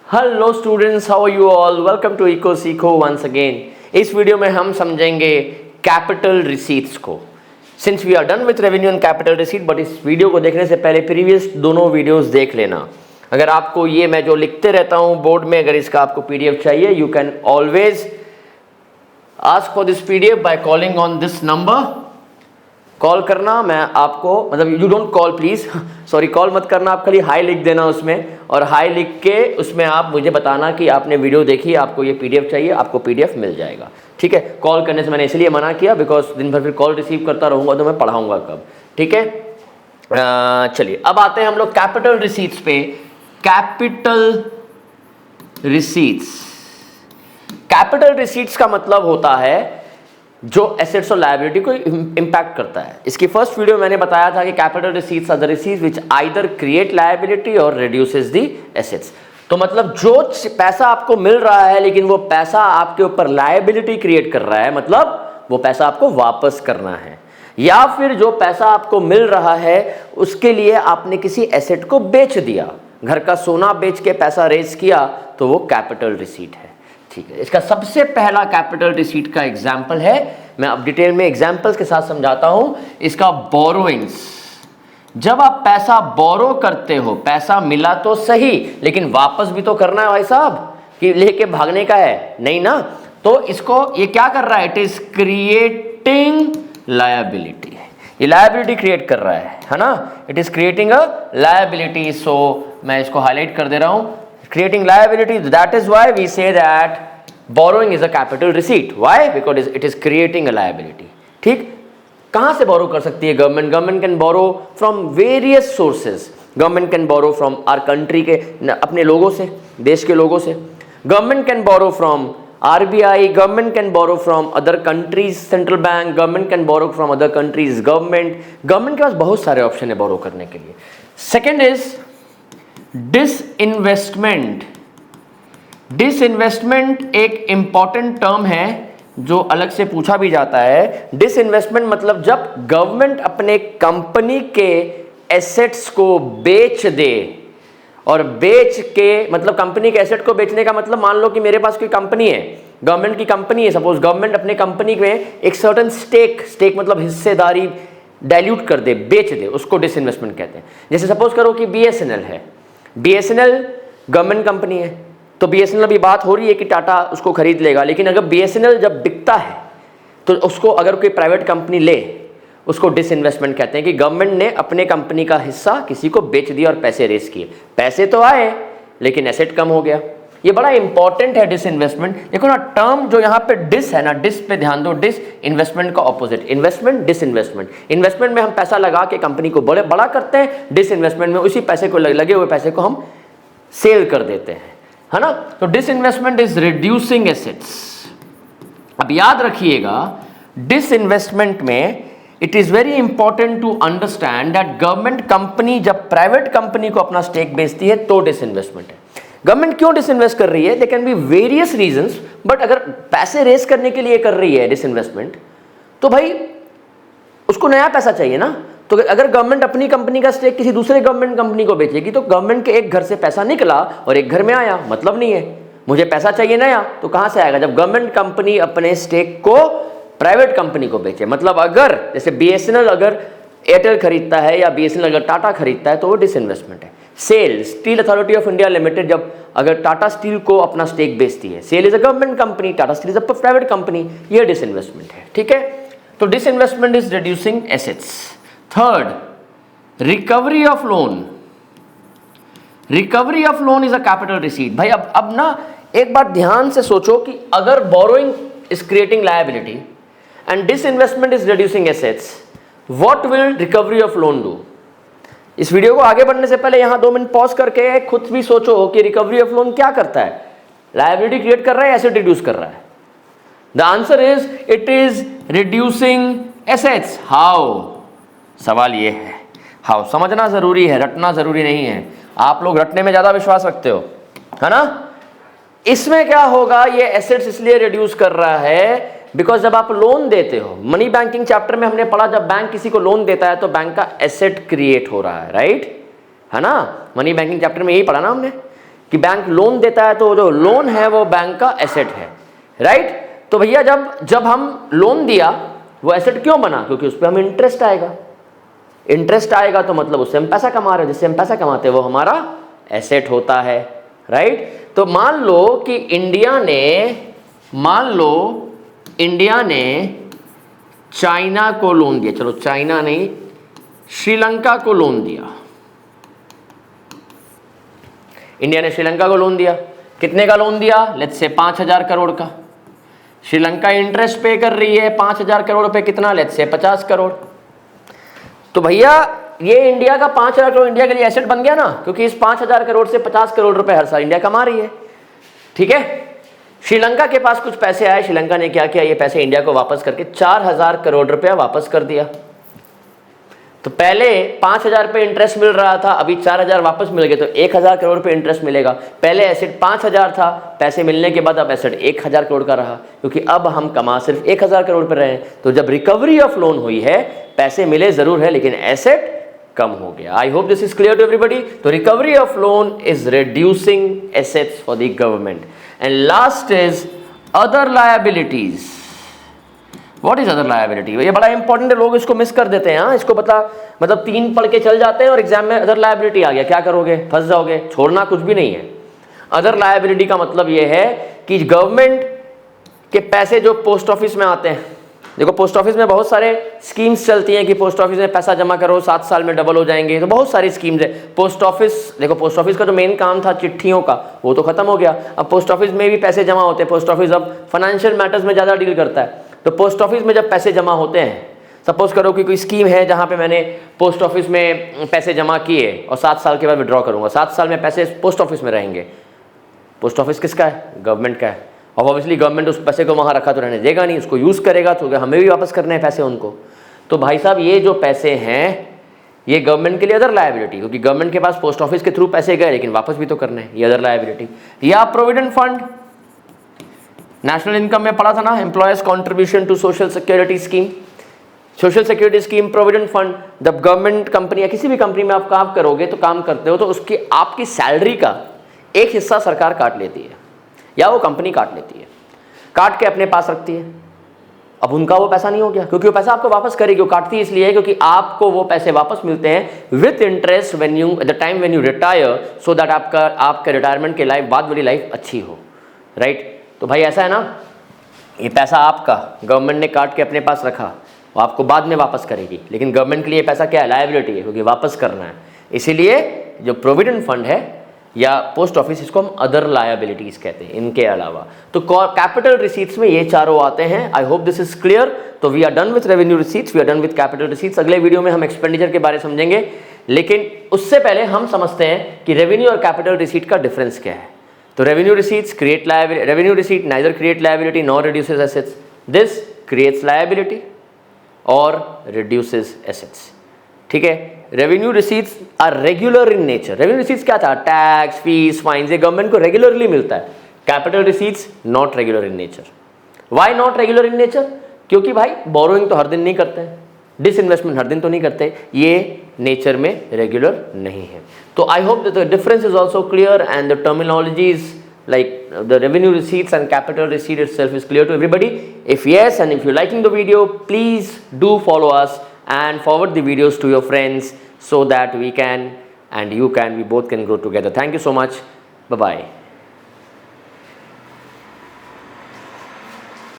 Hello students, how are you all? Welcome to eco सीखो once again. इस video में हम समझेंगे कैपिटल रिसीट्स को। Since we are done with revenue and capital receipt, but इस video को देखने से पहले प्रीवियस दोनों वीडियोस देख लेना। अगर आपको ये मैं जो लिखते रहता हूँ बोर्ड में, अगर इसका आपको पीडीएफ चाहिए, you can always ask for this PDF by calling on this number. Call करना, मैं आपको मतलब you don't call please, sorry call मत करना, आप खाली हाई लिख देना उसमें, और हाई लिख के उसमें आप मुझे बताना कि आपने वीडियो देखी, आपको ये पीडीएफ चाहिए, आपको पीडीएफ मिल जाएगा। ठीक है, कॉल करने से मैंने इसलिए मना किया बिकॉज दिन भर फिर कॉल रिसीव करता रहूँगा तो मैं पढ़ाऊँगा कब। ठीक है, चलिए अब आते हैं हम लोग कैपिटल रिसीट्स पे। कैपिटल रिसीट्स, कैपिटल रिसीट्स का मतलब होता है जो एसेट्स और लायबिलिटी को इंपैक्ट करता है। इसकी फर्स्ट वीडियो में मैंने बताया था कि capital receipts are the receipts which either create liability और रिड्यूसेस द एसेट्स। तो मतलब जो पैसा आपको मिल रहा है लेकिन वो पैसा आपके ऊपर लायबिलिटी क्रिएट कर रहा है, मतलब वो पैसा आपको वापस करना है, या फिर जो पैसा आपको मिल रहा है उसके लिए आपने किसी एसेट को बेच दिया, घर का सोना बेच के पैसा रेज किया, तो वो कैपिटल रिसीट है। ठीक है, इसका सबसे पहला कैपिटल रिसीट का एग्जांपल है, मैं अब डिटेल में एग्जांपल्स के साथ समझाता हूं इसका। बोरोइंग्स, जब आप पैसा बोरो करते हो, पैसा मिला तो सही लेकिन वापस भी तो करना है भाई साहब, कि लेके भागने का है नहीं ना। तो इसको ये क्या कर रहा है, इट इज क्रिएटिंग लायबिलिटी, ये लायबिलिटी क्रिएट कर रहा है ना, it is creating a liability. So मैं इसको हाईलाइट कर दे रहा हूं, creating liability, that is why we say that borrowing is a capital receipt. Why? Because it is creating a liability. ठीक, कहां से borrow कर सकती है government? Government can borrow from various sources. Government can borrow from our country के अपने लोगों से, देश के लोगों से। Government can borrow from RBI, government can borrow from other countries central bank, government can borrow from other countries government. Government के पास बहुत सारे ऑप्शन है borrow करने के लिए। Second is disinvestment. डिसइन्वेस्टमेंट एक इंपॉर्टेंट टर्म है जो अलग से पूछा भी जाता है। डिसइन्वेस्टमेंट मतलब जब गवर्नमेंट अपने कंपनी के एसेट्स को बेच दे, और बेच के मतलब कंपनी के एसेट को बेचने का मतलब, मान लो कि मेरे पास कोई कंपनी है, गवर्नमेंट की कंपनी है, सपोज गवर्नमेंट अपने कंपनी में एक सर्टेन स्टेक मतलब हिस्सेदारी डाइल्यूट कर दे, बेच दे, उसको डिसइन्वेस्टमेंट कहते हैं। जैसे सपोज करो कि BSNL है, BSNL गवर्नमेंट कंपनी है, तो BSNL अभी बात हो रही है कि टाटा उसको खरीद लेगा, लेकिन अगर BSNL जब बिकता है तो उसको अगर कोई प्राइवेट कंपनी ले, उसको डिसइन्वेस्टमेंट कहते हैं कि गवर्नमेंट ने अपने कंपनी का हिस्सा किसी को बेच दिया और पैसे रेस किए, पैसे तो आए लेकिन एसेट कम हो गया। ये बड़ा इंपॉर्टेंट है डिसइन्वेस्टमेंट। देखो ना, टर्म जो यहाँ पे डिस है ना, डिस पे ध्यान दो। डिस इन्वेस्टमेंट का ऑपोजिट, इन्वेस्टमेंट डिसइन्वेस्टमेंट। इन्वेस्टमेंट में हम पैसा लगा के कंपनी को बड़ा करते हैं, डिसइन्वेस्टमेंट में उसी पैसे को लगे हुए पैसे को हम सेल कर देते हैं, है ना। तो डिसइन्वेस्टमेंट इज रिड्यूसिंग एसेट्स। अब याद रखिएगा, डिसइन्वेस्टमेंट में it is very important to understand that government company जब प्राइवेट कंपनी को अपना स्टेक बेचती है तो डिसइन्वेस्टमेंट है। गवर्नमेंट क्यों डिसइन्वेस्ट कर रही है? They can be various reasons, but अगर पैसे रेस करने के लिए कर रही है डिसइन्वेस्टमेंट, तो भाई उसको नया पैसा चाहिए ना। तो अगर गवर्नमेंट अपनी कंपनी का स्टेक किसी दूसरे गवर्नमेंट कंपनी को बेचेगी, तो गवर्नमेंट के एक घर से पैसा निकला और एक घर में आया, मतलब नहीं है। मुझे पैसा चाहिए नया, तो कहां से आएगा? जब गवर्नमेंट कंपनी अपने स्टेक को प्राइवेट कंपनी को बेचे। मतलब अगर जैसे BSNL अगर एयरटेल खरीदता है या BSNL अगर टाटा खरीदता है तो वो डिसइन्वेस्टमेंट है। SAIL, steel authority of India limited जब अगर टाटा स्टील को अपना स्टेक बेचती है, SAIL is a government company, Tata steel is a private company, ये डिसइन्वेस्टमेंट है। ठीक है, तो disinvestment is reducing assets. Third, recovery of loan. Recovery of loan is a capital receipt. भाई अब ना एक बात ध्यान से सोचो कि अगर borrowing is creating liability and disinvestment is reducing assets, what will recovery of loan do? इस वीडियो को आगे बढ़ने से पहले यहां 2 मिनट पॉज करके खुद भी सोचो कि रिकवरी ऑफ लोन क्या करता है। लायबिलिटी क्रिएट कर रहा है, एसेट रिड्यूस कर रहा है? The answer is it is reducing assets. How? सवाल ये है हाउ। समझना जरूरी है, रटना जरूरी नहीं है। आप लोग रटने में ज्यादा विश्वास रखते हो, है ना। इसमें क्या होगा, ये एसेट्स इसलिए रिड्यूस कर रहा है बिकॉज जब आप लोन देते हो, मनी बैंकिंग चैप्टर में हमने पढ़ा, जब बैंक किसी को लोन देता है तो बैंक का एसेट क्रिएट हो रहा है, राइट, है ना। मनी बैंकिंग चैप्टर में यही पढ़ा ना हमने कि बैंक लोन देता है तो जो लोन है वो बैंक का एसेट है, राइट। तो भैया जब हम लोन दिया वो एसेट क्यों बना? क्योंकि उस पर हमें इंटरेस्ट आएगा। इंटरेस्ट आएगा तो मतलब उससे हम पैसा कमा रहे हैं, जिससे हम पैसा कमाते हैं वो हमारा एसेट होता है, राइट। तो मान लो कि इंडिया ने चाइना को लोन दिया, चलो चाइना नहीं, श्रीलंका को लोन दिया। इंडिया ने श्रीलंका को लोन दिया, कितने का लोन दिया? लेट्स से 5,000 करोड़ का। श्रीलंका इंटरेस्ट पे कर रही है 5,000 करोड़ पे, कितना? Let's say 50 crore. तो भैया ये इंडिया का 5,000 करोड़ इंडिया के लिए एसेट बन गया ना, क्योंकि इस 5,000 करोड़ से 50 करोड़ रुपए हर साल इंडिया कमा रही है, ठीक है। श्रीलंका के पास कुछ पैसे आए, श्रीलंका ने क्या किया? ये पैसे इंडिया को वापस करके 4,000 करोड़ रुपया वापस कर दिया। तो पहले 5,000 पे इंटरेस्ट मिल रहा था, अभी 4,000 वापस मिल गए, तो 1,000 करोड़ पे इंटरेस्ट मिलेगा। पहले एसेट 5,000 था, पैसे मिलने के बाद अब एसेट 1,000 करोड़ का रहा, क्योंकि अब हम कमा सिर्फ 1,000 करोड़ पे रहे हैं। तो जब रिकवरी ऑफ लोन हुई है, पैसे मिले जरूर है लेकिन एसेट कम हो गया। I hope this is clear to everybody. तो recovery of loan is reducing assets for the government. And last is other liabilities. What is other liability? ये बड़ा इंपॉर्टेंट है, लोग इसको मिस कर देते हैं। इसको पता मतलब 3 पढ़ के चल जाते हैं और एग्जाम में अदर लायबिलिटी आ गया, क्या करोगे? फंस जाओगे। छोड़ना कुछ भी नहीं है। अदर लायबिलिटी का मतलब ये है कि गवर्नमेंट के पैसे जो पोस्ट ऑफिस में आते हैं, देखो पोस्ट ऑफिस में बहुत सारे स्कीम्स चलती हैं कि पोस्ट ऑफिस में पैसा जमा करो 7 साल में डबल हो जाएंगे, तो बहुत सारी स्कीम्स है। पोस्ट ऑफिस, देखो पोस्ट ऑफिस का जो मेन काम था चिट्ठियों का, वो तो खत्म हो गया। अब पोस्ट ऑफिस में भी पैसे जमा होते हैं। पोस्ट ऑफिस अब फाइनेंशियल मैटर्स में ज़्यादा डील करता है। तो पोस्ट ऑफिस में जब पैसे जमा होते हैं, सपोज करो कि कोई स्कीम है जहाँ पे मैंने पोस्ट ऑफिस में पैसे जमा किए और 7 साल के बाद विड्रॉ करूँगा, 7 साल में पैसे पोस्ट ऑफिस में रहेंगे। पोस्ट ऑफिस किसका है? गवर्नमेंट का है। और ऑब्वियसली गवर्नमेंट उस पैसे को वहाँ रखा तो रहने देगा नहीं, उसको यूज़ करेगा, तो हमें भी वापस करने हैं पैसे उनको। तो भाई साहब ये जो पैसे हैं ये गवर्नमेंट के लिए अदर लायबिलिटी, क्योंकि गवर्नमेंट के पास पोस्ट ऑफिस के थ्रू पैसे गए लेकिन वापस भी तो करने हैं, ये अदर लायबिलिटी। या प्रोविडेंट फंड, नेशनल इनकम में पढ़ा था ना, employers contribution to social security scheme. Social security scheme, provident fund, जब गवर्नमेंट कंपनी या किसी भी कंपनी में आप काम करोगे तो काम करते हो तो उसकी आपकी सैलरी का एक हिस्सा सरकार काट लेती है या वो कंपनी काट लेती है, काट के अपने पास रखती है। अब उनका वो पैसा नहीं हो गया, क्योंकि वो पैसा आपको वापस करेगी। वो काटती है इसलिए क्योंकि आपको वो पैसे वापस मिलते हैं with interest when you the time when you retire, so that आपका रिटायरमेंट के लाइफ बाद वाली लाइफ अच्छी हो, राइट। तो भाई ऐसा है ना, ये पैसा आपका गवर्नमेंट ने काट के अपने पास रखा, वो आपको बाद में वापस करेगी, लेकिन गवर्नमेंट के लिए पैसा क्या है? लायबिलिटी है, क्योंकि वापस करना है। इसीलिए जो प्रोविडेंट फंड है या पोस्ट ऑफिस, इसको हम अदर लायबिलिटीज कहते हैं इनके अलावा। तो कैपिटल रिसीट्स में ये चारों आते हैं। I hope this is clear. तो we are done with revenue receipts, we are done with capital receipts. अगले वीडियो में हम एक्सपेंडिचर के बारे में समझेंगे, लेकिन उससे पहले हम समझते हैं कि रेवेन्यू और कैपिटल रिसीट का डिफरेंस क्या है। तो revenue receipts create liability, revenue receipt neither create liability nor reduces assets, this creates liability और रिड्यूसेस एसेट्स, ठीक है। Revenue receipts are regular in nature. Revenue receipts क्या था? टैक्स, फीस, फाइन्स, ये गवर्नमेंट को रेगुलरली मिलता है। Capital receipts not regular in nature. Why not regular in nature? क्योंकि भाई बोरोइंग तो हर दिन नहीं करते हैं, डिसइन्वेस्टमेंट हर दिन तो नहीं करते, ये नेचर में रेगुलर नहीं है। तो I hope that the difference is also clear and the terminologies like the revenue receipts and capital receipt itself is clear to everybody. If yes, and if you're liking the video, please do follow us and forward the videos to your friends so that we can and you can, we both can grow together. Thank you so much. Bye bye.